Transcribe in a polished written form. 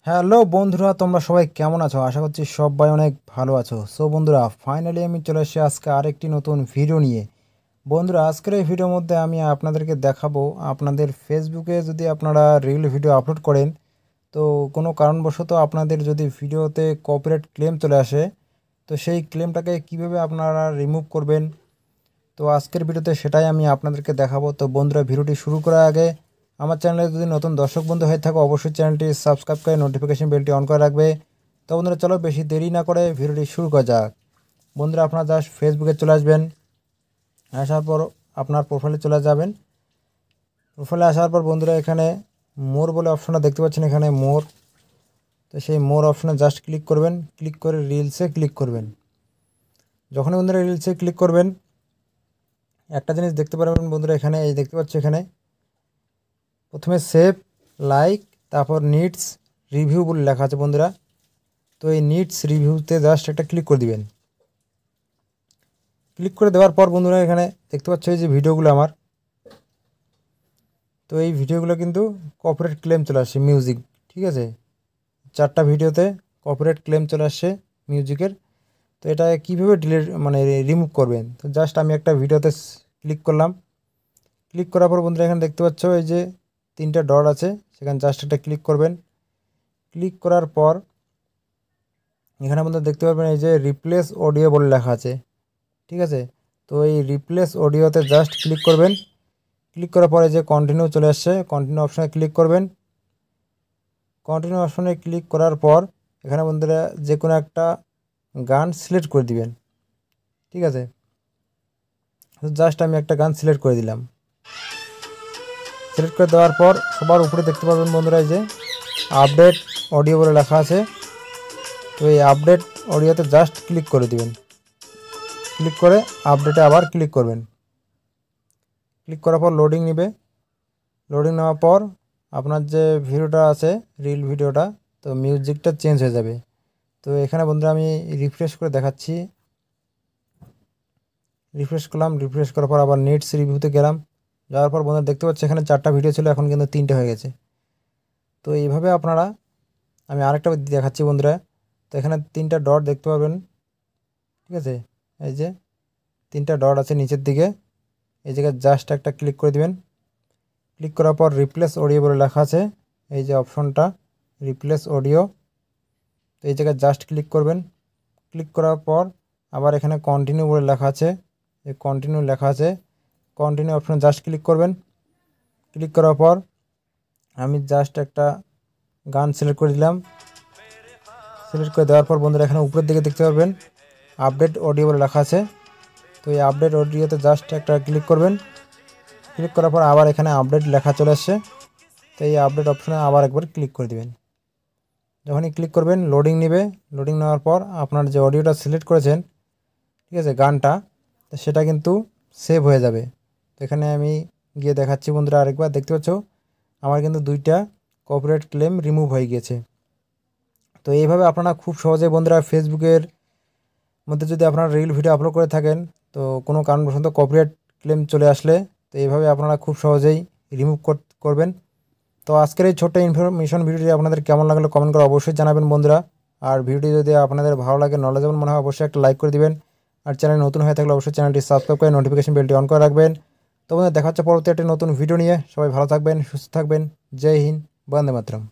Hello বন্ধুরা, তোমরা সবাই কেমন আছো? আশা করছি সবাই অনেক ভালো আছো। সো বন্ধুরা, ফাইনালি আমি চলে এসেছি আজকে আরেকটি নতুন ভিডিও নিয়ে। বন্ধুরা, আজকের এই ভিডিওর মধ্যে আমি আপনাদেরকে দেখাবো, আপনাদের ফেসবুকে যদি আপনারা রিল ভিডিও আপলোড করেন, তো কোনো কারণবশত আপনাদের যদি ভিডিওতে কপিরাইট ক্লেম চলে আসে, তো সেই ক্লেমটাকে কিভাবে আপনারা রিমুভ করবেন, তো আজকের ভিডিওতে সেটাই আমি আপনাদেরকে দেখাবো। তো বন্ধুরা, ভিডিওটি শুরু করার আগে আমার চ্যানেলে যদি নতুন দর্শক বন্ধু হয়ে থাকো, অবশ্যই চ্যানেলটি সাবস্ক্রাইব করে নোটিফিকেশন বেলটি অন করে রাখবে। তো বন্ধুরা, চলো বেশি দেরি না করে ভিডিওটি শুরু করা যাক। বন্ধুরা, আপনারা জাস্ট ফেসবুকে চলে আসবেন। আসার পর আপনার প্রোফাইলে চলে যাবেন। প্রোফাইলে আসার পর বন্ধুরা, এখানে মোর বলে অপশনটা দেখতে পাচ্ছেন, এখানে মোর। তো সেই মোর অপশনে জাস্ট ক্লিক করবেন, ক্লিক করে রিলসে ক্লিক করবেন। যখনই বন্ধুরা রিলসে ক্লিক করবেন, একটা জিনিস দেখতে পারবেন বন্ধুরা, এখানে এই দেখতে পাচ্ছি, এখানে প্রথমে সেভ, লাইক, তারপর নিডস রিভিউ বলে লেখা আছে বন্ধুরা। তো এই নিডস রিভিউতে জাস্ট একটা ক্লিক করে দিবেন। ক্লিক করে দেওয়ার পর বন্ধুরা, এখানে দেখতে পাচ্ছ এই যে ভিডিওগুলো আমার, তো এই ভিডিওগুলো কিন্তু কপিরাইট ক্লেম চলে আসছে মিউজিক, ঠিক আছে। 4টা ভিডিওতে কপিরাইট ক্লেম চলে আসছে মিউজিকের। তো এটা কীভাবে ডিলিট মানে রিমুভ করবেন, তো জাস্ট আমি একটা ভিডিওতে ক্লিক করলাম। ক্লিক করার পর বন্ধুরা, এখানে দেখতে পাচ্ছ এই যে 3টা ডট আছে, সেখানে জাস্ট একটা ক্লিক করবেন। ক্লিক করার পর এখানে বন্ধুরা দেখতে পারবেন এই যে রিপ্লেস অডিও বলে লেখা আছে, ঠিক আছে। তো এই রিপ্লেস অডিওতে জাস্ট ক্লিক করবেন। ক্লিক করার পরে যে কন্টিনিউ চলে আসছে, কন্টিনিউ অপশানে ক্লিক করবেন। কন্টিনিউ অপশানে ক্লিক করার পর এখানে বন্ধুরা যে কোনো একটা গান সিলেক্ট করে দিবেন, ঠিক আছে। জাস্ট আমি একটা গান সিলেক্ট করে দিলাম। সিলেক্ট করে দেওয়ার পর সবার উপরে দেখতে পাবেন বন্ধুরা এই যে আপডেট অডিও বলে লেখা আছে। তো এই আপডেট অডিওতে জাস্ট ক্লিক করে দিবেন। ক্লিক করে আপডেটে আবার ক্লিক করবেন। ক্লিক করার পর লোডিং নেবে। লোডিং নেওয়ার পর আপনার যে ভিডিওটা আছে, রিল ভিডিওটা, তো মিউজিকটা চেঞ্জ হয়ে যাবে। তো এখানে বন্ধুরা আমি রিফ্রেশ করে দেখাচ্ছি। রিফ্রেশ করলাম, রিফ্রেশ করার পর আবার নেটস রিভিউতে গেলাম। যাওয়ার পর বন্ধুরা দেখতে পাচ্ছি এখানে 4টা ভিডিও ছিল, এখন কিন্তু 3টে হয়ে গেছে। তো এইভাবে আপনারা, আমি আরেকটা দেখাচ্ছি বন্ধুরা। তো এখানে 3টা ডট দেখতে পাবেন, ঠিক আছে। এই যে 3টা ডট আছে নিচের দিকে, এই জায়গায় জাস্ট একটা ক্লিক করে দিবেন। ক্লিক করার পর রিপ্লেস অডিও বলে লেখা আছে, এই যে অপশনটা রিপ্লেস অডিও, তো এই জায়গায় জাস্ট ক্লিক করবেন। ক্লিক করার পর আবার এখানে কন্টিনিউ বলে লেখা আছে, এই কন্টিনিউ লেখা আছে, কন্টিনিউ অপশনে জাস্ট ক্লিক করবেন। ক্লিক করার পর আমি জাস্ট একটা গান সিলেক্ট করে দিলাম। সিলেক্ট করে দেওয়ার পর বন্ধুরা এখানে উপরের দিকে দেখতে পারবেন আপডেট অডিও বলে লেখা আছে। তো এই আপডেট অডিওতে জাস্ট একটা ক্লিক করবেন। ক্লিক করার পর আবার এখানে আপডেট লেখা চলে আসছে, তো এই আপডেট অপশনে আবার একবার ক্লিক করে দিবেন। যখনই ক্লিক করবেন লোডিং নেবে। লোডিং নেওয়ার পর আপনার যে অডিওটা সিলেক্ট করেছেন, ঠিক আছে, গানটা, তো সেটা কিন্তু সেভ হয়ে যাবে। তো এখানে আমি গিয়ে দেখাচ্ছি বন্ধুরা, আরেকবার দেখতে পাচ্ছ আমার কিন্তু 2টা কপিরাইট ক্লেম রিমুভ হয়ে গিয়েছে। তো এইভাবে আপনারা খুব সহজে বন্ধুরা ফেসবুকের মধ্যে যদি আপনারা রিল ভিডিও আপলোড করে থাকেন, তো কোনো কারণবশত কপিরাইট ক্লেম চলে আসলে, তো এইভাবে আপনারা খুব সহজেই রিমুভ করবেন। তো আজকের এই ছোট্ট ইনফরমেশন ভিডিওটি আপনাদের কেমন লাগলো কমেন্ট করে অবশ্যই জানাবেন বন্ধুরা। আর ভিডিওটি যদি আপনাদের ভালো লাগে, নলেজেবল মনে হয়, অবশ্যই একটা লাইক করে দিবেন। আর চ্যানেল নতুন হয়ে থাকলে অবশ্যই চ্যানেলটি সাবস্ক্রাইব করে নোটিফিকেশন বেলটি অন করে রাখবেন। তো বন্ধুরা, দেখা হচ্ছে পরবর্তী একটি নতুন ভিডিও নিয়ে। সবাই ভালো থাকবেন, সুস্থ থাকবেন। জয় হিন্দ, বন্দে মাতরম।